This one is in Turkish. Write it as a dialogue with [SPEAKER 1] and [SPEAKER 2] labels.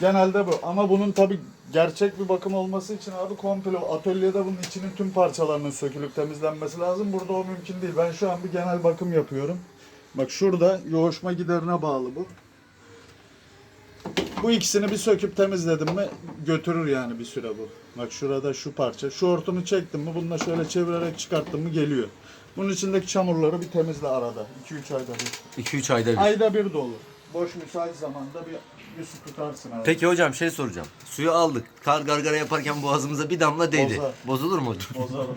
[SPEAKER 1] Genelde bu. Ama bunun tabi gerçek bir bakım olması için abi komple atölyede bunun içinin tüm parçalarının sökülüp temizlenmesi lazım. Burada o mümkün değil. Ben şu an bir genel bakım yapıyorum. Bak şurada yoğuşma giderine bağlı bu. Bu ikisini bir söküp temizledim mi götürür yani bir süre bu. Bak şurada şu parça. Şu hortumu çektim mi bununla şöyle çevirerek çıkarttım mı geliyor. Bunun içindeki çamurları bir temizle arada. 2-3 ayda bir.
[SPEAKER 2] 2-3 ayda bir.
[SPEAKER 1] Ayda bir de olur. Boş müsait zamanda bir su tutarsın abi.
[SPEAKER 2] Peki hocam şey soracağım. Suyu aldık. Kar gargara yaparken boğazımıza bir damla değdi.
[SPEAKER 1] Bozar.
[SPEAKER 2] Bozulur mu hocam?
[SPEAKER 1] Bozarım.